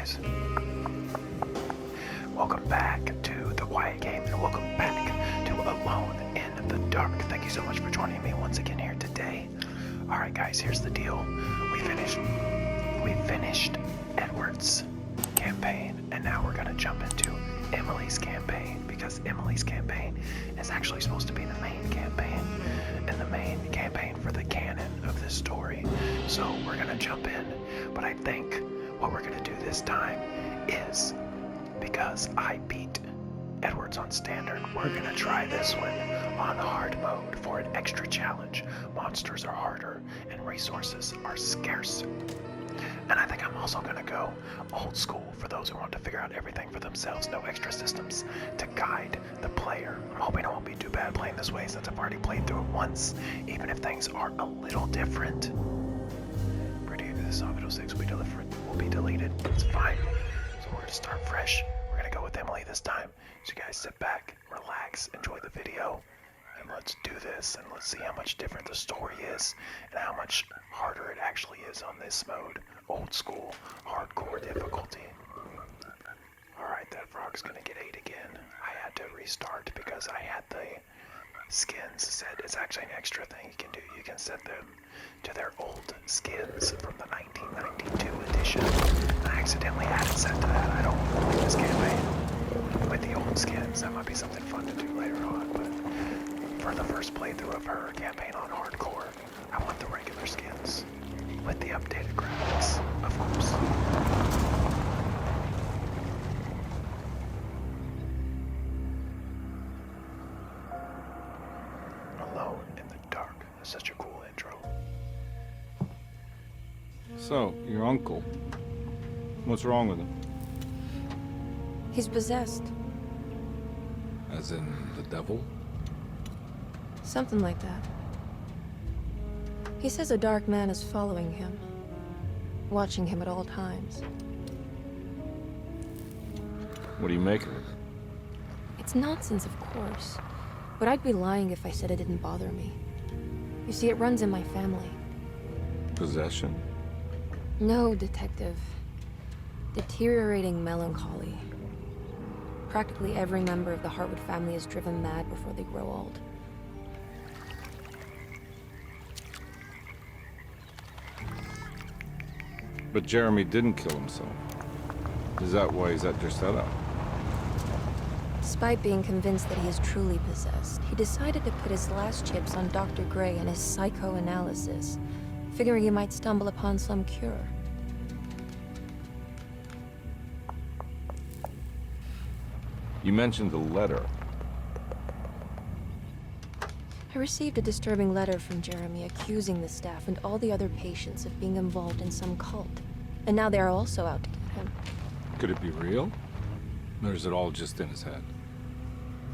guys. Welcome back to The Quiet Game, and welcome back to Alone in the Dark. Thank you so much for joining me once again here today. Alright guys, here's the deal. We finished Edward's campaign, and now we're gonna jump into Emily's campaign, because Emily's campaign is actually supposed to be the main campaign, and the main campaign for the canon of this story. So we're gonna jump in, but I think what we're gonna do this time is, because I beat Edwards on standard, we're gonna try this one on hard mode for an extra challenge. Monsters are harder and resources are scarce. And I think I'm also gonna go old school for those who want to figure out everything for themselves. No extra systems to guide the player. I'm hoping it won't be too bad playing this way, since I've already played through it once, even if things are a little different. Pretty this Video 6 will be deleted. It's fine. So we're gonna start fresh. We're gonna go with Emily this time. So you guys sit back, relax, enjoy the video, and let's do this, and let's see how much different the story is and how much harder it actually is on this mode. Old school, hardcore difficulty. Alright, that frog's gonna get ate again. I had to restart because I had the skins set. It's actually an extra thing you can do. You can set them to their old skins from the 1992 edition. I accidentally had it set to that. I don't like this campaign with the old skins. That might be something fun to do later on, but for the first playthrough of her campaign on hardcore, I want the regular skins with the updated graphics, of course. Alone in the Dark. That's such a cool intro. So, your uncle. What's wrong with him? He's possessed. As in the devil? Something like that. He says a dark man is following him, watching him at all times. What do you make of it? It's nonsense, of course, but I'd be lying if I said it didn't bother me. You see, it runs in my family. Possession? No, Detective. Deteriorating melancholy. Practically every member of the Hartwood family is driven mad before they grow old. But Jeremy didn't kill himself. Is that why he's at your setup? Despite being convinced that he is truly possessed, he decided to put his last chips on Dr. Gray and his psychoanalysis, figuring he might stumble upon some cure. You mentioned the letter. I received a disturbing letter from Jeremy accusing the staff and all the other patients of being involved in some cult. And now they are also out to get him. Could it be real? Or is it all just in his head?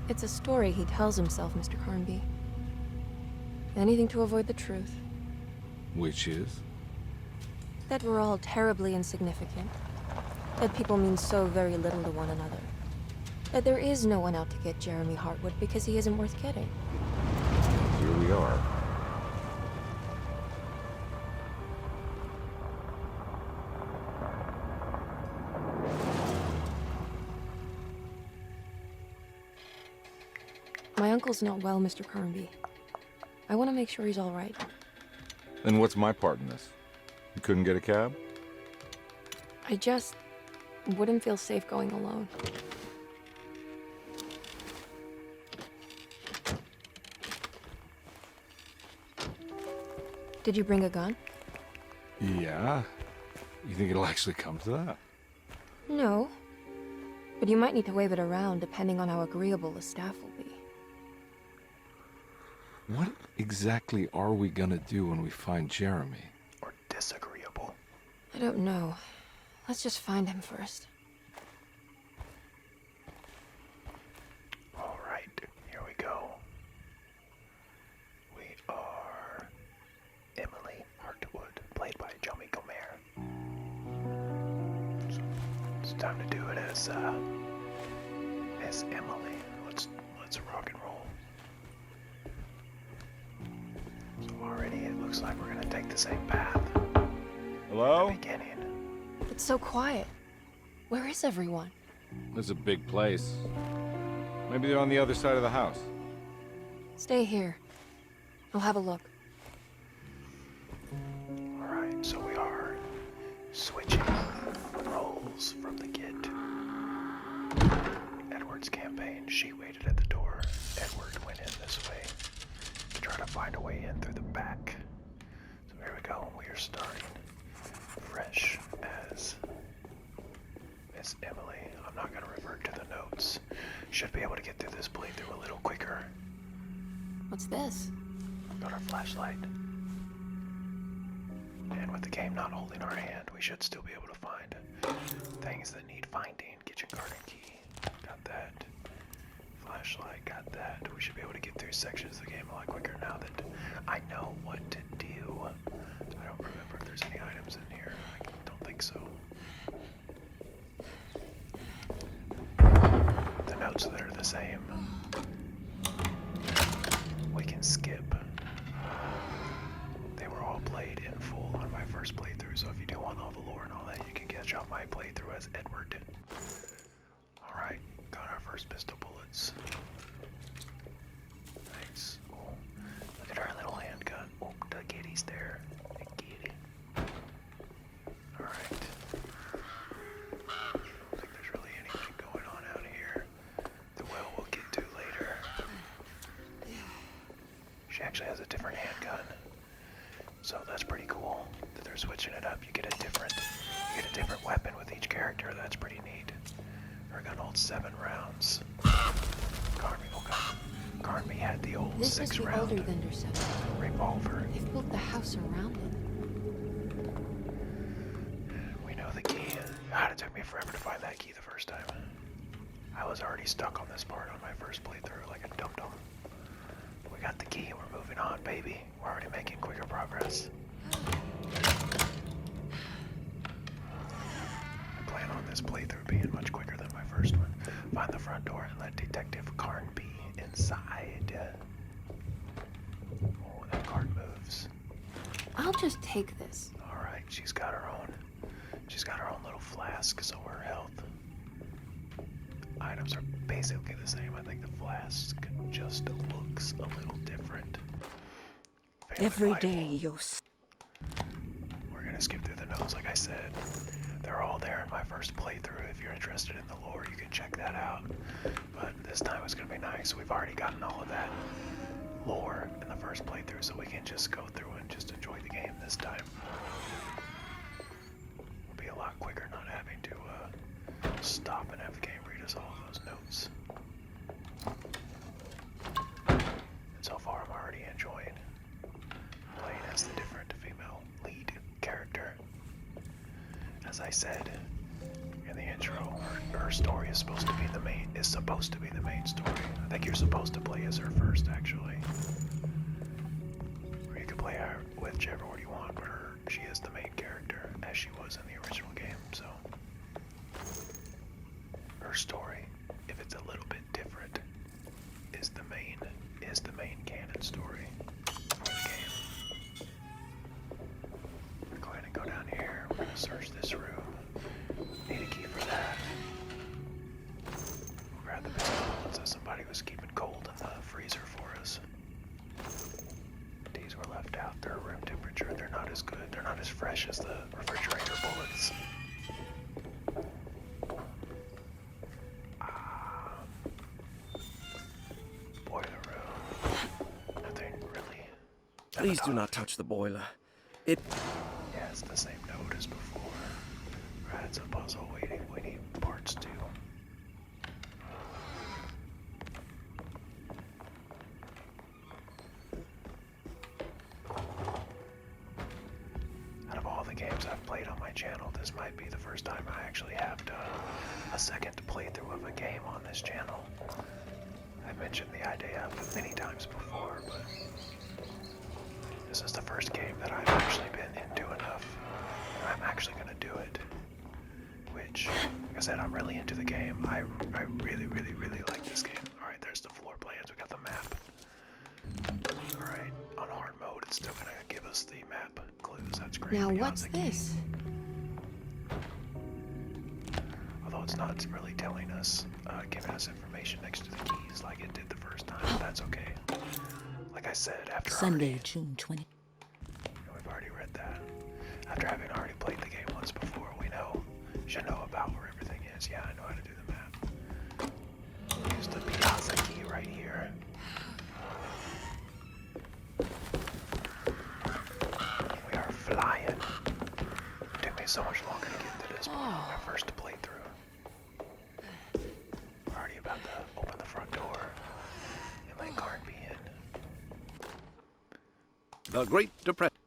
It's a story he tells himself, Mr. Carnby. Anything to avoid the truth. Which is? That we're all terribly insignificant. That people mean so very little to one another. That there is no one out to get Jeremy Hartwood because he isn't worth getting. Here we are. My uncle's not well, Mr. Carnby. I want to make sure he's all right. Then what's my part in this? You couldn't get a cab? I just wouldn't feel safe going alone. Did you bring a gun? Yeah. You think it'll actually come to that? No. But you might need to wave it around depending on how agreeable the staff will be. What exactly are we gonna do when we find Jeremy? Or disagreeable. I don't know. Let's just find him first. Alright, here we go. We are Emily Hartwood, played by Jomi Gomer. So it's time to do it as Emily. Let's rock and roll. So already it looks like we're gonna take the same path. Hello? Beginning. It's so quiet. Where is everyone? It's a big place. Maybe they're on the other side of the house. Stay here. I'll have a look. Alright, so we are switching roles from the kid. Edward's campaign, she waited at the door. Edward went in this way to try to find a way in through the back. So here we go, we are starting fresh as Miss Emily. I'm not going to revert to the notes. Should be able to get through this playthrough a little quicker. What's this? Got our flashlight. And with the game not holding our hand, we should still be able to find things that need finding. Kitchen garden key, got that. Flashlight, got that. We should be able to get through sections of the game a lot quicker now that I know what to do. I don't remember if there's any items in here. I don't think so. The notes that are the same. We can skip. They were all played in full on my first playthrough, so if you do want all the lore and all that, you can catch up my playthrough as Edward. Alright, got our first pistol bullets. Nice. Oh, look at our little handgun. Oh, the kitty's there. The kitty. Alright. I don't think there's really anything going on out here. The well we'll get to later. She actually has a different handgun. So that's pretty cool that they're switching it up. You get a different weapon with each character. That's pretty neat. Her gun holds 7 rounds. Carnby had the old This must 6 be round older than Derceto. revolver. They've built the house around it. We know the key. God, it took me forever to find that key the first time. I was already stuck on this part on my first playthrough like a dum-dum. We got the key, we're moving on, baby. We're already making quicker progress. I plan on this playthrough being much quicker than my first one. Find the front door and let Detective Carnby inside. Oh, that card moves. I'll just take this. Alright, she's got her own little flask, so her health items are basically the same. I think the flask just looks a little different. Every day you're... We're gonna skip through the notes, like I said. They're all there in my first playthrough. If you're interested in the lore, you can check that out. But this time it's gonna be nice. We've already gotten all of that lore in the first playthrough, so we can just go through and just enjoy the game this time. It'll be a lot quicker not having to stop and have the game read us all of those notes. And so far I'm already enjoying playing as the different female lead character. As I said in the intro, her story is supposed to be the main story. I think you're supposed to play as her first, actually. Or you can play her whichever one you want, but she is the main character, as she was in the original game, so her story, if it's a little bit different, is the main canon story for the game. We're going to go down here. We're going to search this room. Need a key for that. We'll grab the pistol bullets that somebody was keeping cold in the freezer for us. These were left out. They're room temperature. They're not as good. They're not as fresh as the refrigerator bullets. Boiler room. Nothing really. Please do not touch the boiler. It... Yeah, it's the same note as before. Right, it's a puzzle waiting. We need parts too. Out of all the games I've played on my channel, this might be the first time I actually have done a second playthrough of a game on this channel. I've mentioned the idea of it many times before, but this is the first game that I've actually been into enough. I'm actually going to do it. Which, like I said, I'm really into the game. I really, really, really like this game. Alright, there's the floor plans. We got the map. Alright, on hard mode, it's still going to give us the map clues. That's great. Now Beyond what's the key. this? it's not really telling us, giving us information next to the keys like it did the first time. But that's okay. Like I said, after Sunday, June 20. we've already read that. After having already played the game once before, we should know about where everything is. Yeah, I know how to do the map. Use the Piazza key right here. We are flying. It took me so much longer to get to this point on my first playthrough. We're already about to open the front door and let Carnby in. The Great Depression.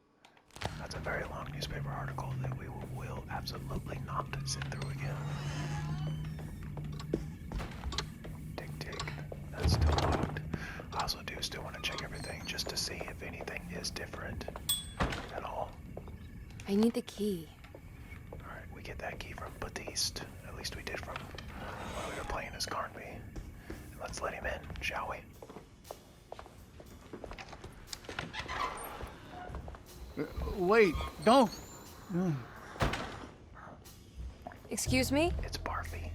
That's a very long newspaper article that we will absolutely not sit through again. Tick tick. That's still locked. I also do still want to check everything just to see if anything is different at all. I need the key. Alright, we get that key from Batiste. At least we did from when we were playing as Carnby. And let's let him in, shall we? Wait, don't. Excuse me? It's Barfy.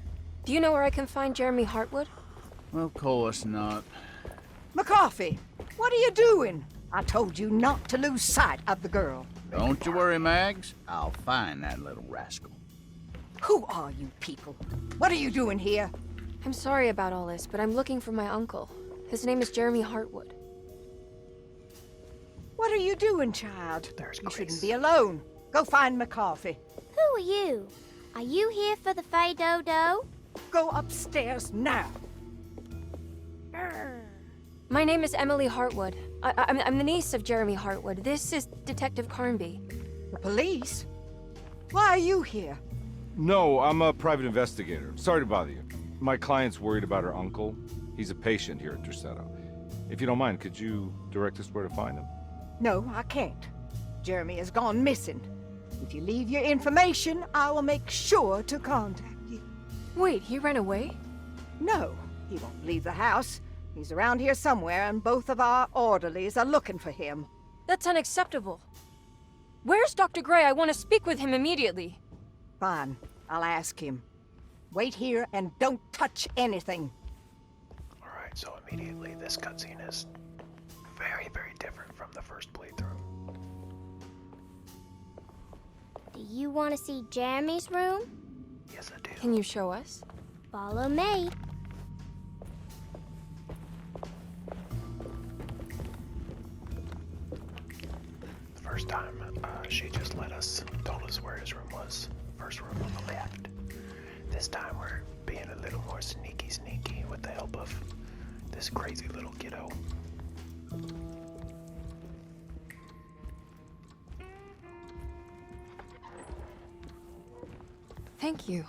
Do you know where I can find Jeremy Hartwood? Of course not. McCarthy, what are you doing? I told you not to lose sight of the girl. Don't you worry, Mags. I'll find that little rascal. Who are you people? What are you doing here? I'm sorry about all this, but I'm looking for my uncle. His name is Jeremy Hartwood. What are you doing, child? There's You Grace. shouldn't be alone. Go find McCarthy. Who are you? Are you here for the Fay Dodo? Go upstairs now. My name is Emily Hartwood. I'm the niece of Jeremy Hartwood. This is Detective Carnby. The police? Why are you here? No, I'm a private investigator. Sorry to bother you. My client's worried about her uncle. He's a patient here at Derceto. If you don't mind, could you direct us where to find him? No, I can't. Jeremy has gone missing. If you leave your information, I will make sure to contact you. Wait, he ran away? No, he won't leave the house. He's around here somewhere, and both of our orderlies are looking for him. That's unacceptable. Where's Dr. Gray? I want to speak with him immediately. Fine, I'll ask him. Wait here and don't touch anything. Alright, so immediately this cutscene is very, very different from the first playthrough. Do you want to see Jeremy's room? Yes, I do. Can you show us? Follow me. The first time, she just told us where his room was. First room on the left. This time we're being a little more sneaky with the help of this crazy little kiddo. Thank you.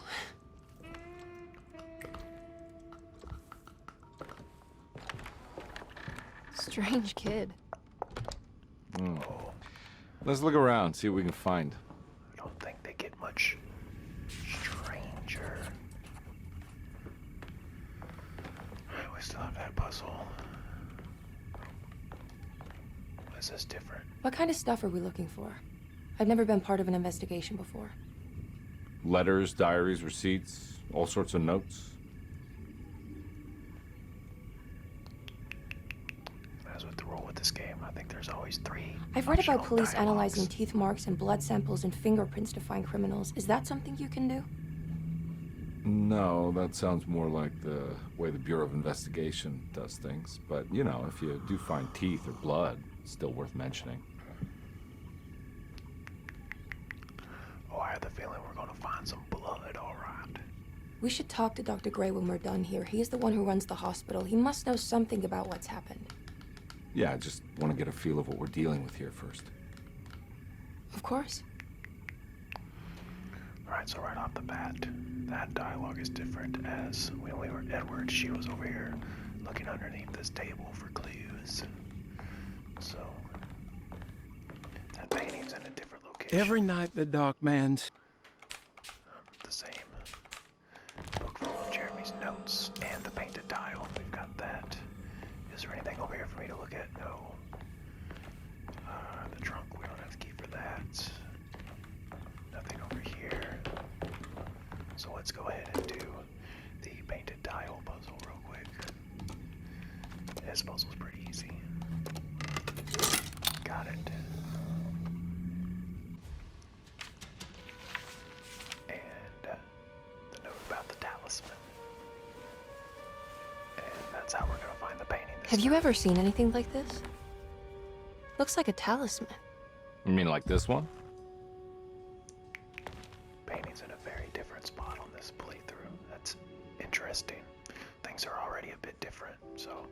Strange kid. Let's look around, see what we can find. I don't think they get much stranger. We still have that puzzle. This is different. What kind of stuff are we looking for? I've never been part of an investigation before. Letters, diaries, receipts, all sorts of notes. As with the rule with this game, I think there's always three. I've read about optional police dialogues. analyzing teeth marks and blood samples and fingerprints to find criminals. Is that something you can do? No, that sounds more like the way the Bureau of Investigation does things. But, you know, if you do find teeth or blood, it's still worth mentioning. Oh, I have the feeling we're gonna find some blood, alright. We should talk to Dr. Gray when we're done here. He's the one who runs the hospital. He must know something about what's happened. Yeah, I just want to get a feel of what we're dealing with here first. Of course. Alright, so right off the bat, that dialogue is different as when we were Edward, she was over here looking underneath this table for clues. So, that painting's in a different location. Every night the Dark Man's. The same. Book full of Jeremy's notes and the painted tile. We've got that. Is there anything over here for me to look at? No. The trunk, we don't have the key for that. Nothing over here. So let's go ahead and do this puzzle's pretty easy. Got it. And the note about the talisman. And that's how we're gonna find the painting. Have you ever seen anything like this? Looks like a talisman. You mean like this one? Painting's in a very different spot on this playthrough. That's interesting. Things are already a bit different, so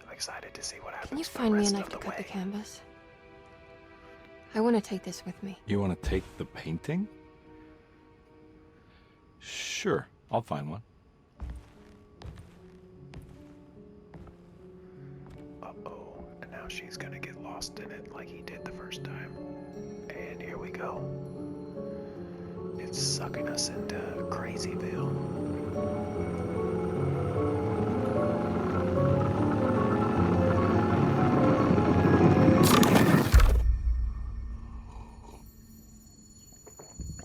I'm excited to see what happens. Can you the find me a rest knife of to the cut the way. canvas? I want to take this with me. You want to take the painting? Sure, I'll find one. Uh-oh, and now she's gonna get lost in it like he did the first time. And here we go. It's sucking us into Crazyville.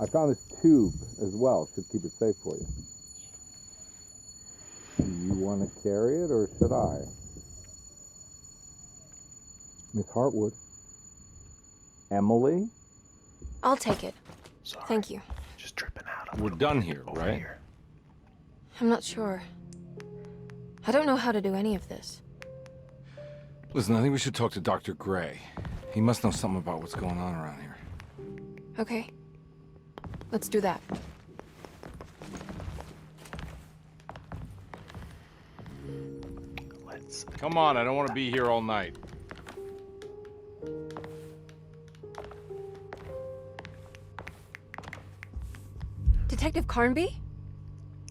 I found this tube as well. Should keep it safe for you. Do you want to carry it or should I? Miss Hartwood. Emily? I'll take it. Sorry. Thank you. Just tripping out a We're little done bit here, over right? here. I'm not sure. I don't know how to do any of this. Listen, I think we should talk to Dr. Gray. He must know something about what's going on around here. Okay. Let's do that. Let's Come on, I don't want to be here all night. Detective Carnby?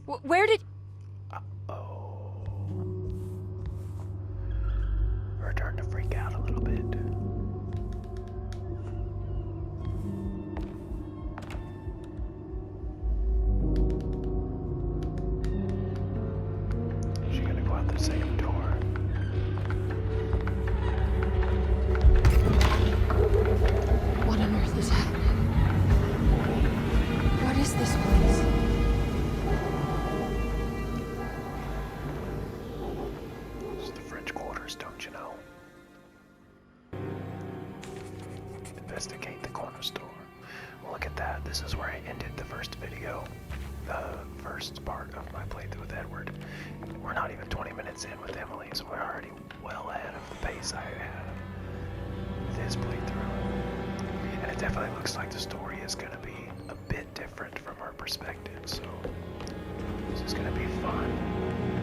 Where did... Oh. We're starting to freak out a little bit. Is she gonna go out the same door? What on earth is happening? What is this place? It's the French Quarters, don't you know? Investigate the corner store. Well, look at that. This is where I ended the first video. The first part of my playthrough with Edward. We're not even 20 minutes in with Emily, so we're already well ahead of the pace I had with his playthrough. And it definitely looks like the story is going to be a bit different from her perspective, so this is going to be fun.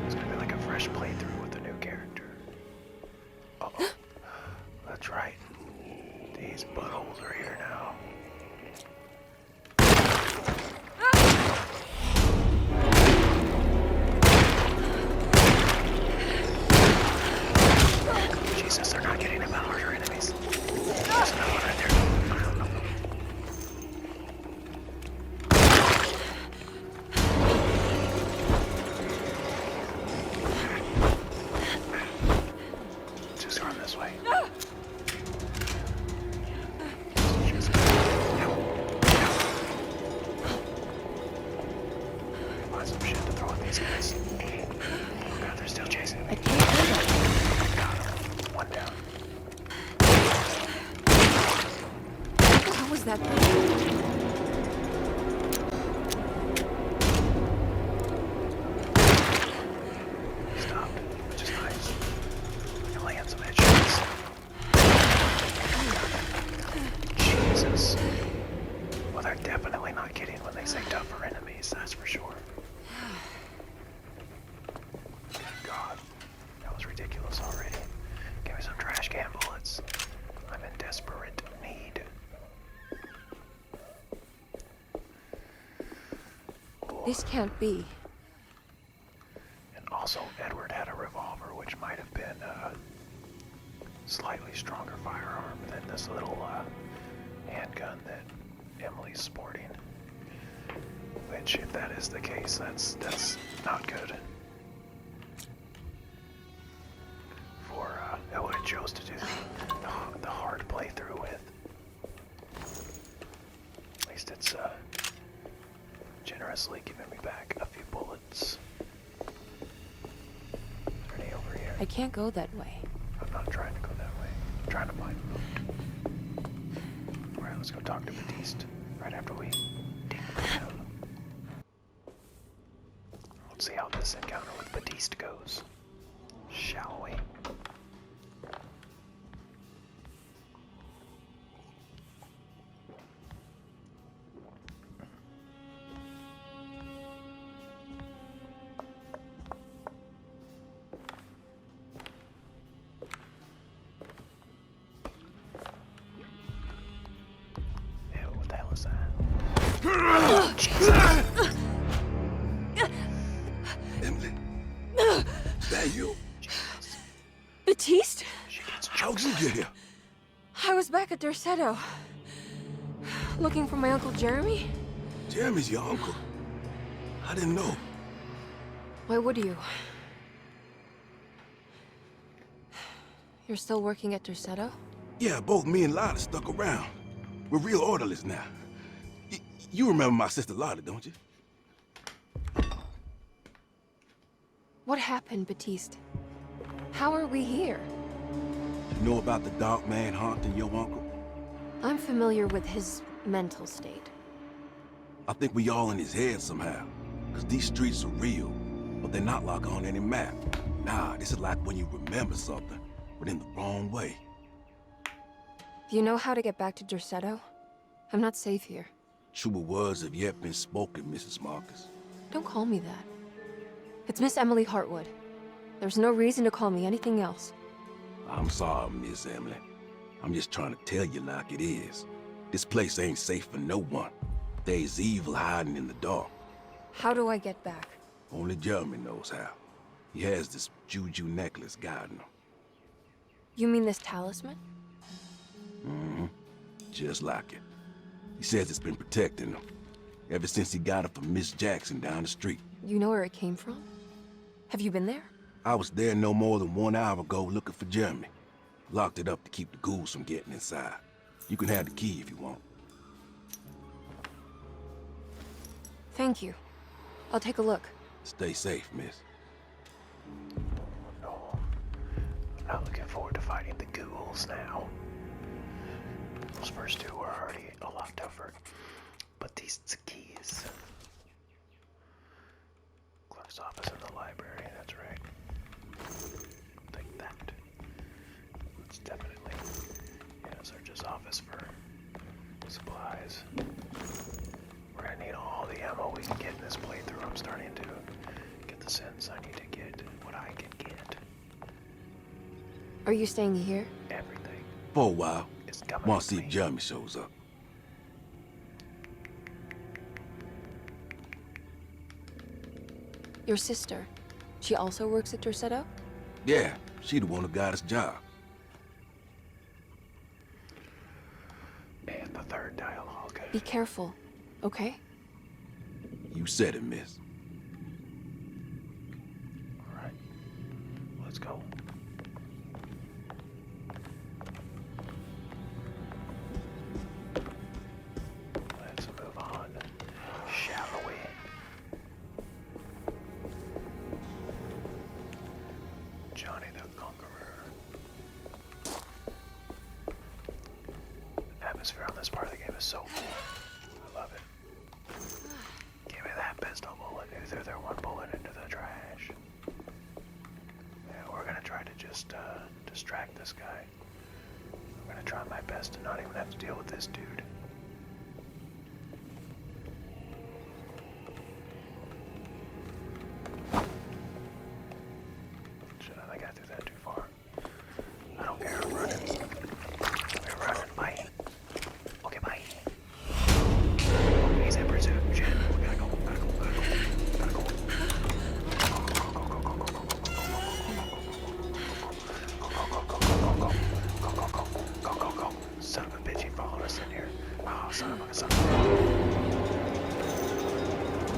It's going to be like a fresh playthrough with a new character. Uh-oh. That's right. These buttholes are here now. Jesus, they're not getting him out of our enemies. There's another one right there. Just run this way. Just- Find some shit to throw at these guys. Oh god, they're still chasing me. I can't do it. Got him. One down. What was that thing? Stopped, which is nice. You land some headshots. Jesus. Well, they're definitely not kidding when they say tougher enemies, that's for sure. God, that was ridiculous already. Give me some trash can bullets. I'm in desperate need. This can't be. And also, Edward had a revolver, which might have been a slightly stronger firearm than this little handgun that Emily's sporting. Which, if that is the case, that's not good. For who I chose to do the hard playthrough with. At least it's generously giving me back a few bullets. Is there any over here? I can't go that way. I'm not trying to go that way. I'm trying to find them. Alright, let's go talk to Batiste right after we dig down. Let's see how this encounter with Batiste goes. Shall we? Ew, what the hell is that? Oh, Jesus! Emily, is that you? Jesus. Batiste? She gets How'd you get here? I was back at Derceto. Looking for my Uncle Jeremy? Jeremy's your uncle. I didn't know. Why would you? You're still working at Derceto? Yeah, both me and Lottie stuck around. We're real orderlies now. You remember my sister Lottie, don't you? What happened, Batiste? How are we here? You know about the dark man haunting your uncle? I'm familiar with his mental state. I think we all in his head somehow. Because these streets are real, but they're not like on any map. Nah, this is like when you remember something, but in the wrong way. Do you know how to get back to Derceto? I'm not safe here. Truer words have yet been spoken, Mrs. Marcus. Don't call me that. It's Miss Emily Hartwood. There's no reason to call me anything else. I'm sorry, Miss Emily. I'm just trying to tell you like it is. This place ain't safe for no one. There's evil hiding in the dark. How do I get back? Only Jeremy knows how. He has this juju necklace guiding him. You mean this talisman? Mm-hmm. Just like it. He says it's been protecting him ever since he got it from Miss Jackson down the street. You know where it came from? Have you been there? I was there no more than 1 hour ago looking for Jeremy. Locked it up to keep the ghouls from getting inside. You can have the key if you want. Thank you. I'll take a look. Stay safe, miss. No. I'm not looking forward to fighting the ghouls now. Those first two were already a lot tougher. But these keys. Clerk's office in the library, that's right. Take that. It's definitely, yeah, search his office for supplies. We're gonna need all the ammo we can get in this playthrough. I'm starting to get the sense I need to get what I can get. Are you staying here? Everything For a while. is coming Want to to see me. if Jeremy shows up. Your sister. She also works at Derceto? Yeah, she the one who got his job. And the third dialogue. Be careful, okay? You said it, miss. Alright. Let's go. Let's move on. Shall we? Johnny the Conqueror. The atmosphere on this part of the game is so cool. I love it. Give me that pistol bullet. Who threw their one bullet into the trash? Yeah, we're gonna try to just distract this guy. I'm gonna try my best to not even have to deal with this dude. Shit, I think I threw that too far. I don't care, I'm running. We're running, bye. Okay, bye. He's in pursuit. Shit, we gotta go, gotta go, gotta go, gotta go. Go. Son of a bitch, he followed us in here. Oh, son of a.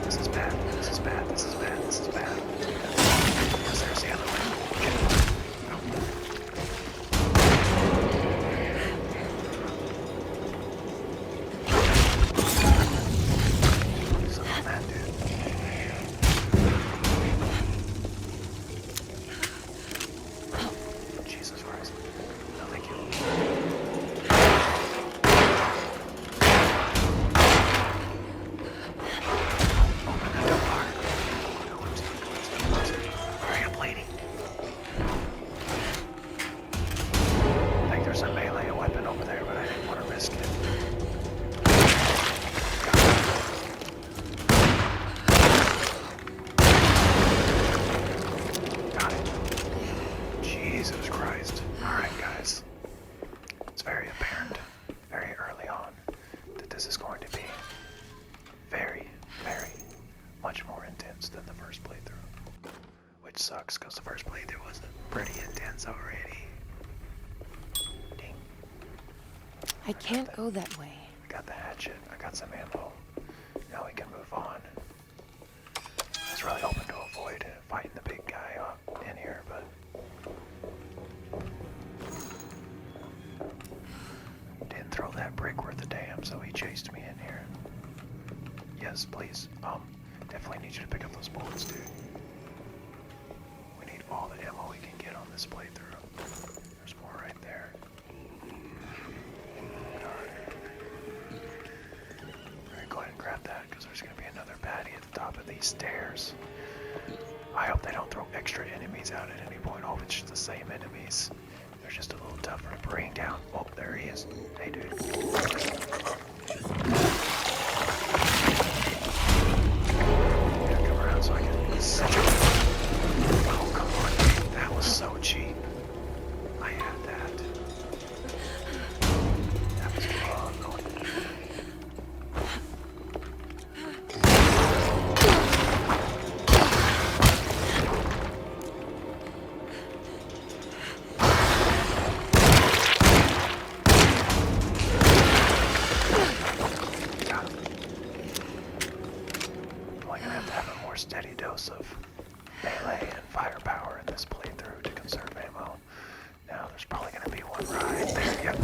This is bad. Yes, there's the other one. Shit. Son of that dude. much more intense than the first playthrough. Which sucks, because the first playthrough was pretty intense already. Ding. I can't go that way. I got the hatchet. I got some ammo. Now we can move on. I was really hoping to avoid fighting the big guy in here, but... Didn't throw that brick worth a damn, so he chased me in here. Yes, please. Definitely need you to pick up those bullets, dude. We need all the ammo we can get on this playthrough. There's more right there. Alright, go ahead and grab that, because there's going to be another baddie at the top of these stairs. I hope they don't throw extra enemies out at any point. Oh, it's just the same enemies. They're just a little tougher to bring down. Oh, there he is. Hey, dude. Come around so I can see you. Oh, come on. That was so cheap. I had that. That was fun. Steady dose of melee and firepower in this playthrough to conserve ammo. Now there's probably going to be one right there. Yep.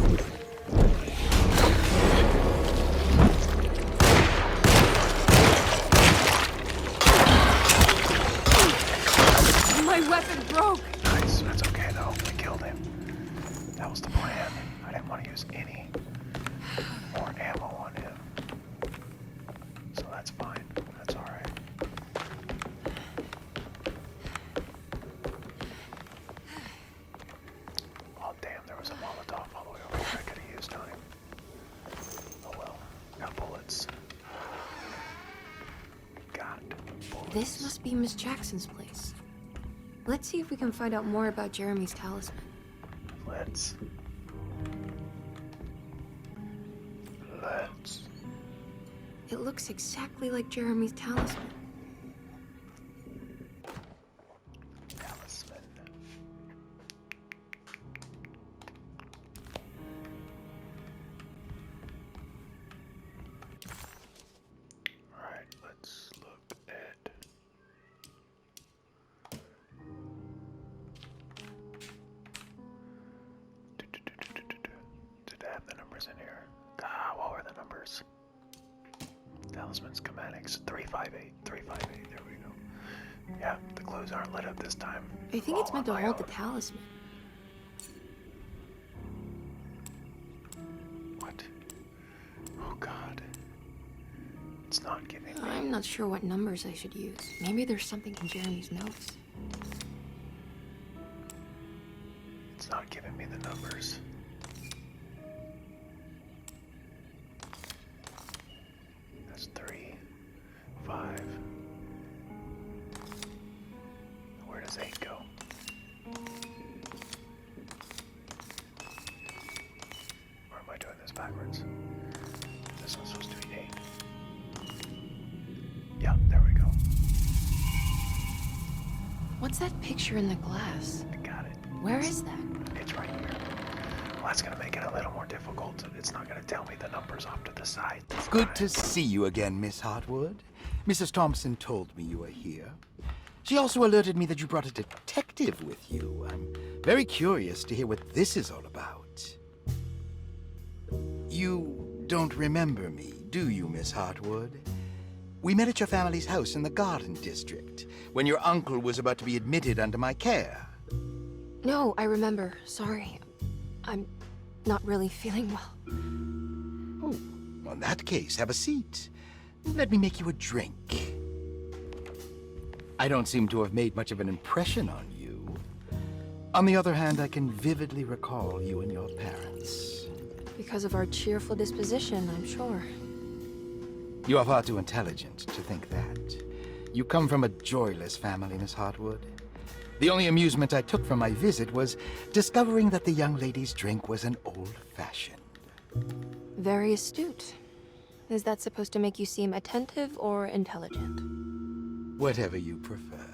My weapon broke! Nice. That's okay though. We killed him. That was the plan. I didn't want to use any more ammo on him. So that's fine. That's alright. This must be Miss Jackson's place. Let's see if we can find out more about Jeremy's talisman. Let's. It looks exactly like Jeremy's talisman. Talisman. Alright, let's look at. Did I have the numbers in here? What were the numbers? Talisman schematics 358. 358. There we go. Yeah, the clues aren't lit up this time. I think it's All meant to on my hold the own. talisman. What? Oh god. It's not giving me. I'm not sure what numbers I should use. Maybe there's something in Jeremy's notes. It's not giving me the numbers. That's 3, 5. Where does 8 go? Or am I doing this backwards? This one's supposed to be 8. Yeah, there we go. What's that picture in the glass? I got it. Where is that? It's right here. Well, that's gonna make it a little more difficult. It's not gonna tell me the numbers off to the side. That's Good fine. to see you again, Miss Hartwood. Mrs. Thompson told me you were here. She also alerted me that you brought a detective with you. I'm very curious to hear what this is all about. You don't remember me, do you, Miss Hartwood? We met at your family's house in the Garden District, when your uncle was about to be admitted under my care. No, I remember. Sorry. I'm not really feeling well. Oh, well, in that case, have a seat. Let me make you a drink. I don't seem to have made much of an impression on you. On the other hand, I can vividly recall you and your parents. Because of our cheerful disposition, I'm sure. You are far too intelligent to think that. You come from a joyless family, Miss Hartwood. The only amusement I took from my visit was discovering that the young lady's drink was an old-fashioned. Very astute. Is that supposed to make you seem attentive or intelligent? Whatever you prefer.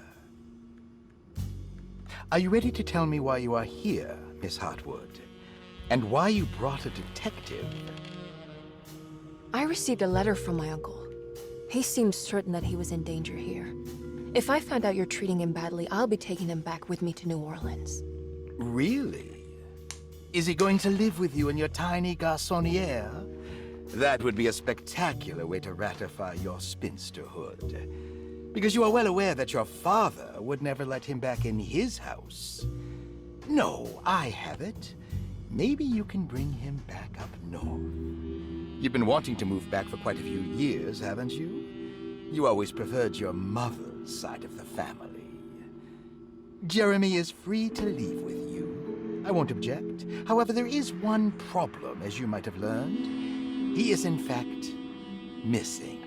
Are you ready to tell me why you are here, Miss Hartwood? And why you brought a detective? I received a letter from my uncle. He seemed certain that he was in danger here. If I find out you're treating him badly, I'll be taking him back with me to New Orleans. Really? Is he going to live with you in your tiny garçonniere? That would be a spectacular way to ratify your spinsterhood. Because you are well aware that your father would never let him back in his house. No, I have it. Maybe you can bring him back up north. You've been wanting to move back for quite a few years, haven't you? You always preferred your mother's side of the family. Jeremy is free to leave with you. I won't object. However, there is one problem, as you might have learned. He is, in fact, missing.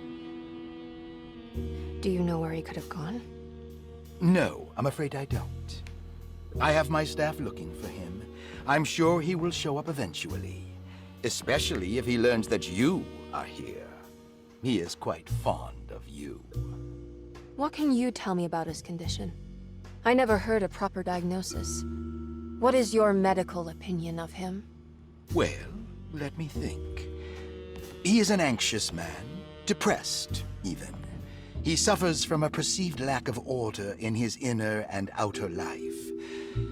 Do you know where he could have gone? No, I'm afraid I don't. I have my staff looking for him. I'm sure he will show up eventually. Especially if he learns that you are here. He is quite fond of you. What can you tell me about his condition? I never heard a proper diagnosis. What is your medical opinion of him? Well, let me think. He is an anxious man, depressed, even. He suffers from a perceived lack of order in his inner and outer life.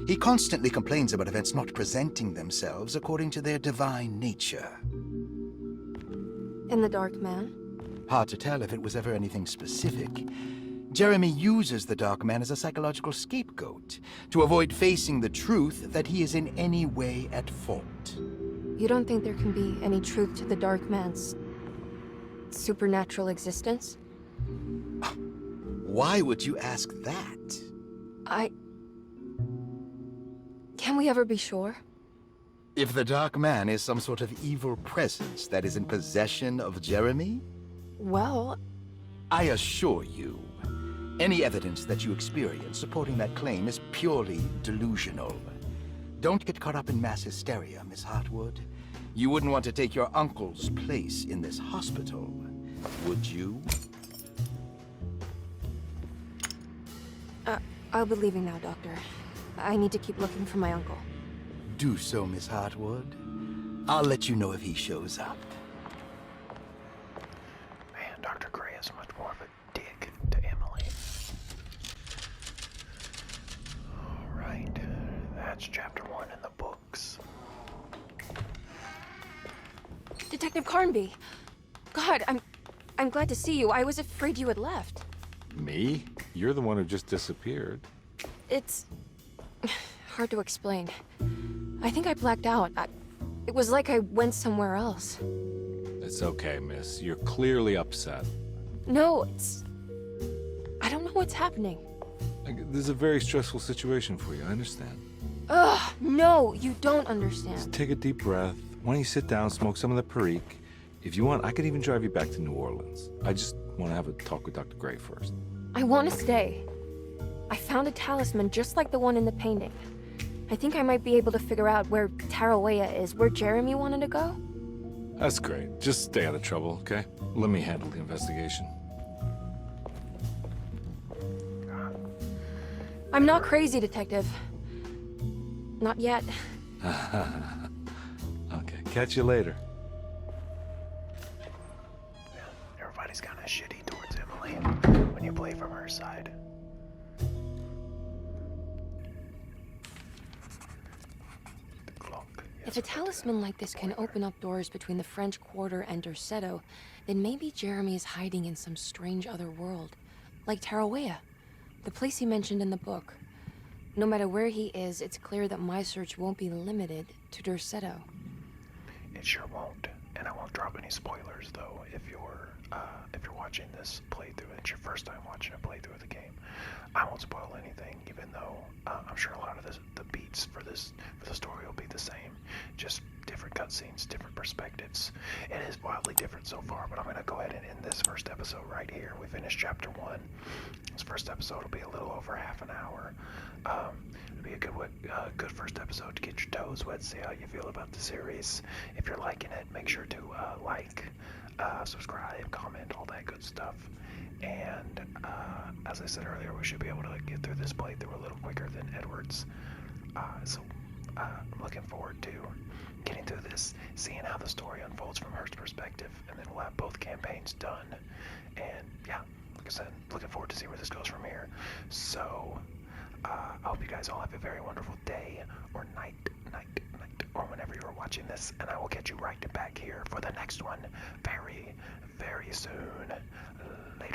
He constantly complains about events not presenting themselves according to their divine nature. And the Dark Man? Hard to tell if it was ever anything specific. Jeremy uses the Dark Man as a psychological scapegoat to avoid facing the truth that he is in any way at fault. You don't think there can be any truth to the Dark Man's supernatural existence? Why would you ask that? Can we ever be sure? If the Dark Man is some sort of evil presence that is in possession of Jeremy, Well, I assure you, any evidence that you experience supporting that claim is purely delusional. Don't get caught up in mass hysteria, Miss Hartwood. You wouldn't want to take your uncle's place in this hospital, would you? I'll be leaving now, Doctor. I need to keep looking for my uncle. Do so, Miss Hartwood. I'll let you know if he shows up. Man, Dr. Gray is much more of a dick to Emily. Alright, that's chapter 1 in the books. Detective Carnby! God, I'm glad to see you. I was afraid you had left. Me? You're the one who just disappeared. It's hard to explain. I think I blacked out. It was like I went somewhere else. It's okay, miss. You're clearly upset. No, I don't know what's happening. This is a very stressful situation for you, I understand. Ugh, no, you don't Just understand. take a deep breath. Why don't you sit down, smoke some of the Perique? If you want, I could even drive you back to New Orleans. I just want to have a talk with Dr. Gray first. I want to stay. I found a talisman just like the one in the painting. I think I might be able to figure out where Tarawea is, where Jeremy wanted to go. That's great. Just stay out of trouble, okay? Let me handle the investigation. I'm not crazy, Detective. Not yet. Okay, catch you later. Everybody's kind of shitty towards Emily when you play from her side. The clock. If a talisman like this can open up doors between the French Quarter and Derceto, then maybe Jeremy is hiding in some strange other world. Like Tarawea, the place he mentioned in the book. No matter where he is, it's clear that my search won't be limited to Derceto. It sure won't, and I won't drop any spoilers though. If you're watching this playthrough, it's your first time watching a playthrough of the game, I won't spoil anything. Even though I'm sure a lot of the beats for the story will be the same, just different cutscenes, different perspectives. It is wildly different so far, but I'm gonna go ahead and end this first episode right here. We finished chapter 1. This first episode will be a little over half an hour. It'll be a good first episode to get your toes wet, see how you feel about the series. If you're liking it, make sure to like, subscribe, comment, all that good stuff. And as I said earlier, we should be able to get through this playthrough a little quicker than Edward's. So I'm looking forward to getting through this, seeing how the story unfolds from her perspective, and then we'll have both campaigns done. And yeah, like I said, looking forward to see where this goes from here. So I hope you guys all have a very wonderful day or night, or whenever you're watching this, and I will catch you right back here for the next one very, very soon. Later.